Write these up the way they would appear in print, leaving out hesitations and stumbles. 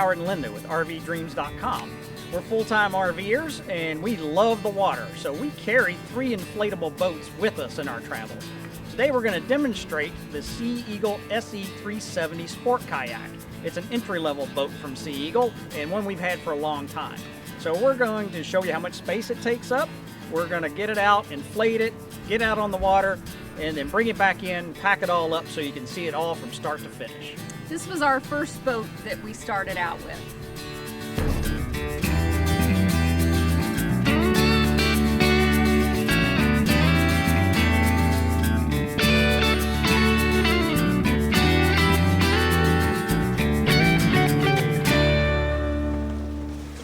Howard and Linda with RVDreams.com. We're full-time RVers and we love the water, so we carry 3 inflatable boats with us in our travels. Today we're going to demonstrate the Sea Eagle SE370 Sport Kayak. It's an entry-level boat from Sea Eagle and one we've had for a long time. So we're going to show you how much space it takes up. We're going to get it out, inflate it, get out on the water, and then bring it back in, pack it all up so you can see it all from start to finish. This was our first boat that we started out with.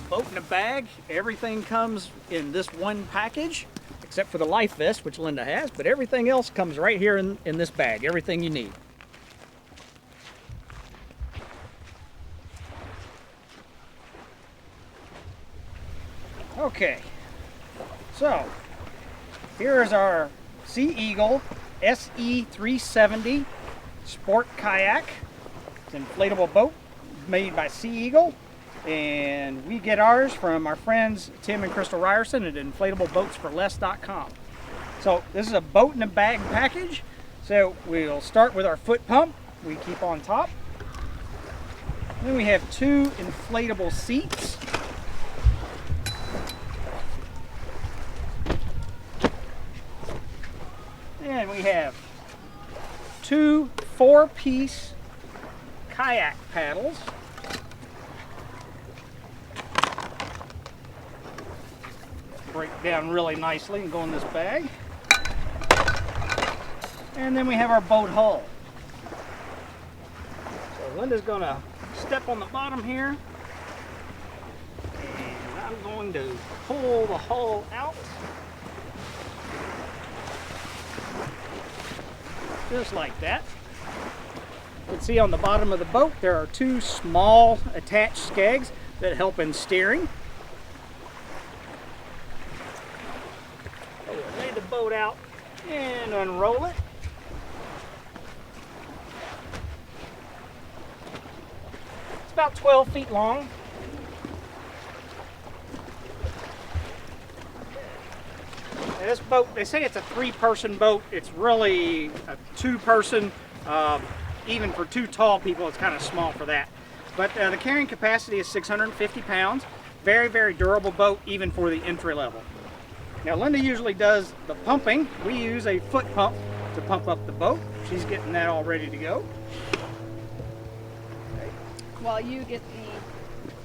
Boat in a bag, everything comes in this one package, except for the life vest, which Linda has, but everything else comes right here in this bag, everything you need. Okay, so here is our Sea Eagle SE370 Sport Kayak. It's an inflatable boat made by Sea Eagle. And we get ours from our friends Tim and Crystal Ryerson at inflatableBoatsForLess.com. So this is a boat in a bag package. So we'll start with our foot pump. We keep on top. Then we have 2 inflatable seats. And we have 2 4-piece kayak paddles. Break down really nicely and go in this bag. And then we have our boat hull. So Linda's gonna step on the bottom here, and I'm going to pull the hull out. Just like that. You can see on the bottom of the boat there are 2 small attached skegs that help in steering. Lay the boat out and unroll it. It's about 12 feet long. Now this boat, they say it's a 3-person boat. It's really a 2-person. Even for 2 tall people, it's kind of small for that. But the carrying capacity is 650 pounds. Very, very durable boat, even for the entry level. Now Linda usually does the pumping. We use a foot pump to pump up the boat. She's getting that all ready to go. Okay. While you get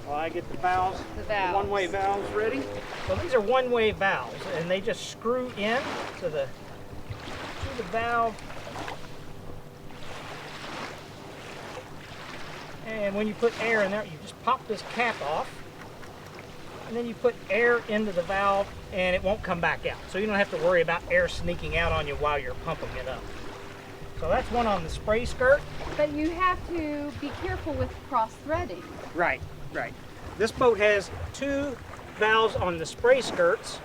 While I get the valves, the one-way valves ready. So these are one-way valves, and they just screw in to the valve. And when you put air in there, you just pop this cap off. And then you put air into the valve and it won't come back out. So you don't have to worry about air sneaking out on you while you're pumping it up. So that's one on the spray skirt. But you have to be careful with cross-threading. Right, right. This boat has 2 valves on the spray skirts.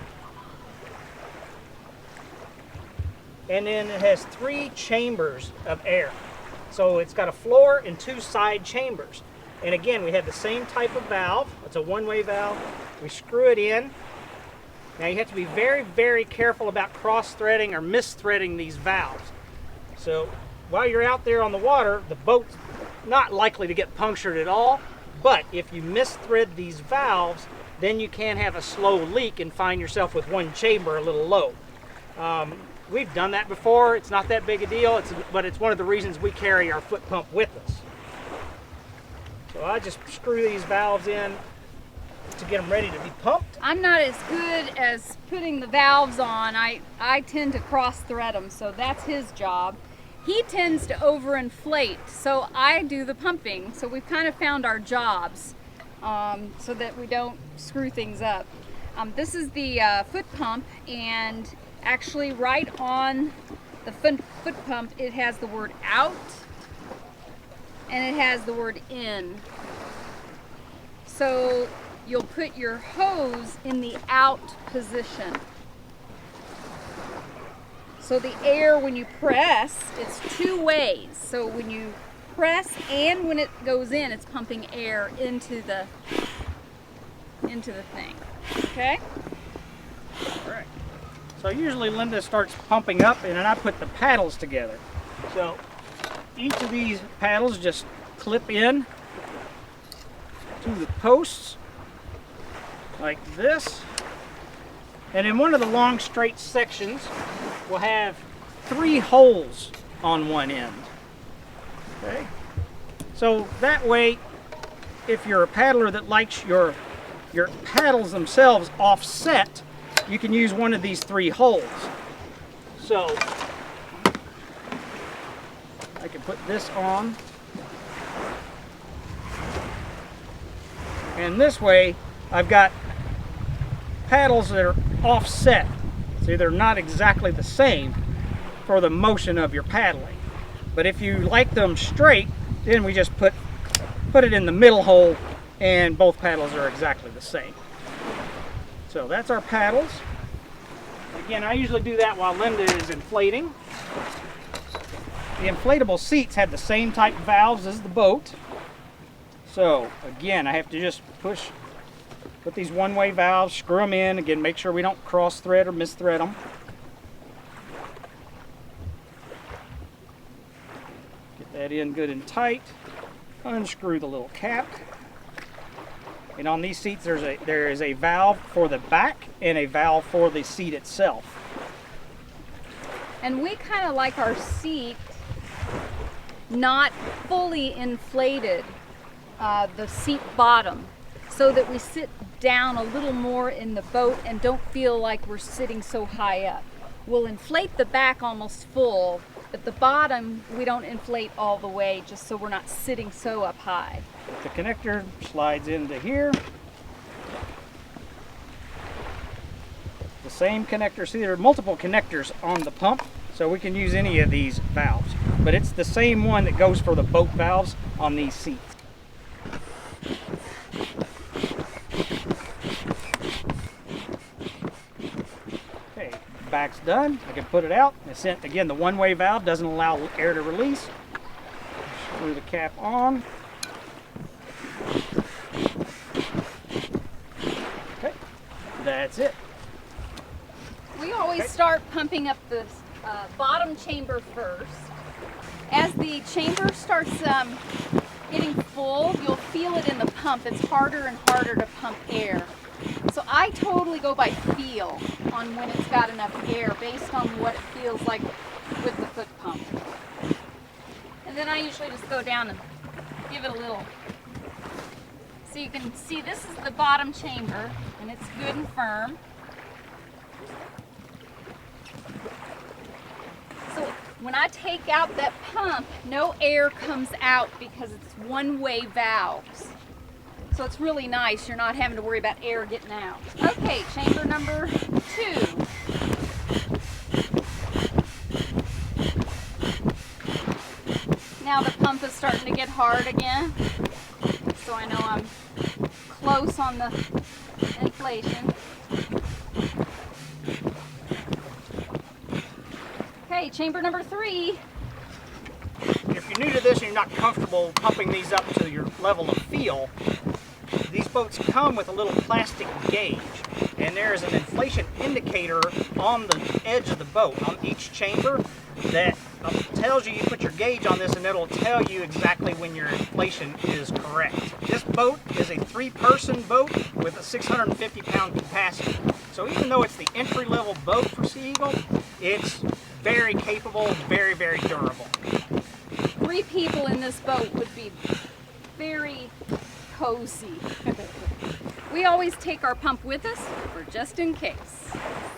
And then it has 3 chambers of air. So it's got a floor and 2 side chambers. And again, we have the same type of valve. It's a one-way valve. We screw it in. Now you have to be very, very careful about cross-threading or mis-threading these valves. So while you're out there on the water, the boat's not likely to get punctured at all. But if you mis-thread these valves, then you can have a slow leak and find yourself with one chamber a little low. We've done that before. It's not that big a deal, but it's one of the reasons we carry our foot pump with us. So I just screw these valves in to get them ready to be pumped. I'm not as good as putting the valves on. I tend to cross thread them, so that's his job. He tends to overinflate, so I do the pumping. So we've kind of found our jobs so that we don't screw things up. This is the foot pump, and actually right on the foot pump it has the word out and it has the word in. So you'll put your hose in the out position. So the air, when you press, it's 2 ways. So when you press, and when it goes in, it's pumping air into the thing. Okay? All right. So usually Linda starts pumping up, and then I put the paddles together. So each of these paddles just clip in to the posts like this. And in one of the long straight sections, we'll have 3 holes on one end. Okay? So that way, if you're a paddler that likes your paddles themselves offset, you can use one of these 3 holes. So I can put this on, and this way I've got paddles that are offset, so they're not exactly the same for the motion of your paddling. But if you like them straight, then we just put it in the middle hole, and both paddles are exactly the same. So that's our paddles. Again, I usually do that while Linda is inflating. The inflatable seats have the same type valves as the boat. So again, I have to just put these one-way valves, screw them in. Again, make sure we don't cross thread or misthread them. Get that in good and tight. Unscrew the little cap. And on these seats, there is a valve for the back and a valve for the seat itself. And we kind of like our seat not fully inflated, the seat bottom, so that we sit down a little more in the boat and don't feel like we're sitting so high up. We'll inflate the back almost full, but the bottom we don't inflate all the way, just so we're not sitting so up high. The connector slides into here. The same connector. See, there are multiple connectors on the pump, so we can use any of these valves. But it's the same one that goes for the boat valves on these seats. Okay, back's done. I can put it out. Again, the one-way valve doesn't allow air to release. Screw the cap on. Okay, that's it. We always start pumping up the bottom chamber first. As the chamber starts getting full, you'll feel it in the pump. It's harder and harder to pump air. So I totally go by feel on when it's got enough air based on what it feels like with the foot pump. And then I usually just go down and give it a little. So you can see this is the bottom chamber, and it's good and firm. So when I take out that pump, no air comes out because it's one-way valves. So it's really nice. You're not having to worry about air getting out. Okay, chamber number 2. Now the pump is starting to get hard again. So I know I'm close on the inflation. Okay, chamber number 3. If you're new to this and you're not comfortable pumping these up to your level of feel, these boats come with a little plastic gauge, and there is an inflation indicator on the edge of the boat, on each chamber, that tells you put your gauge on this, and it'll tell you exactly when your inflation is correct. This boat is a 3-person boat with a 650-pound capacity. So even though it's the entry-level boat for Sea Eagle, it's very capable, very, very durable. 3 people in this boat would be very cozy. We always take our pump with us for just in case.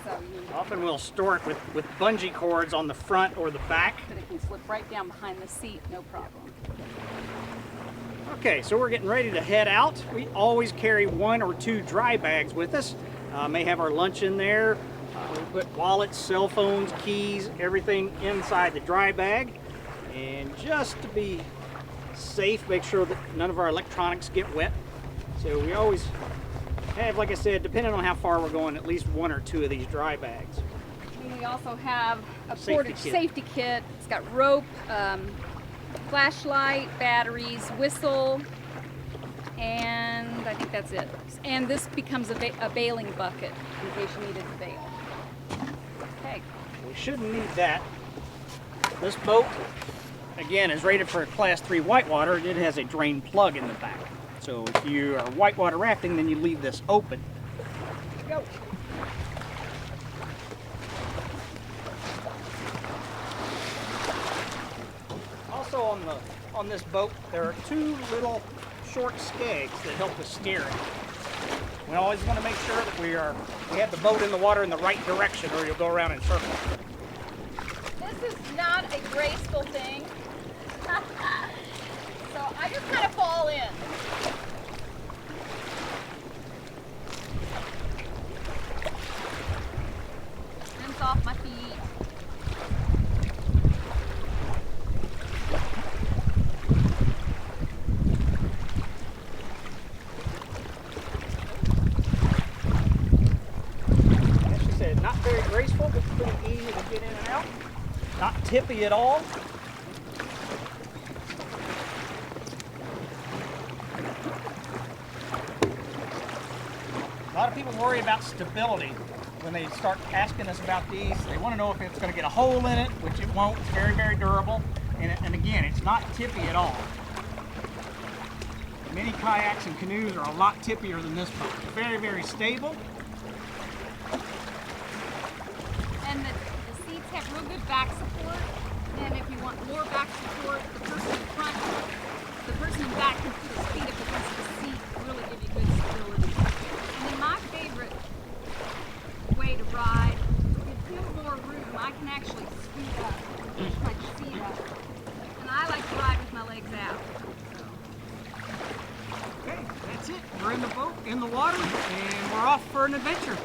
So Often we'll store it with bungee cords on the front or the back. but it can slip right down behind the seat, no problem. Okay, so we're getting ready to head out. We always carry 1 or 2 dry bags with us. May have our lunch in there. We put wallets, cell phones, keys, everything inside the dry bag. And just to be safe, make sure that none of our electronics get wet. So we always have, like I said, depending on how far we're going, at least 1 or 2 of these dry bags. And we also have a Safety portage kit. safety kit. It's got rope, flashlight, batteries, whistle, and I think that's it. And this becomes a bailing bucket in case you needed to bail. Okay. We shouldn't need that. This boat, again, is rated for a Class 3 whitewater. It has a drain plug in the back. So if you are whitewater rafting, then you leave this open. Go. Also on this boat, there are two little short skegs that help us steer it. We always want to make sure that we have the boat in the water in the right direction, or you'll go around in circles. This is not a graceful thing. So I just kind of fall in. Rinse off my feet. As she said, not very graceful, but pretty easy to get in and out. Not tippy at all. A lot of people worry about stability when they start asking us about these. They want to know if it's going to get a hole in it, which it won't. It's very, very durable. And again, it's not tippy at all. Many kayaks and canoes are a lot tippier than this boat. It's very, very stable. And the seats have real good back support. And if you want more back support, the person in back can put his feet up against the seat to really give you good stability. And then my favorite way to ride, to give him more room, I can actually scoot up, push my seat up. And I like to ride with my legs out. Okay, that's it. We're in the boat, in the water, and we're off for an adventure.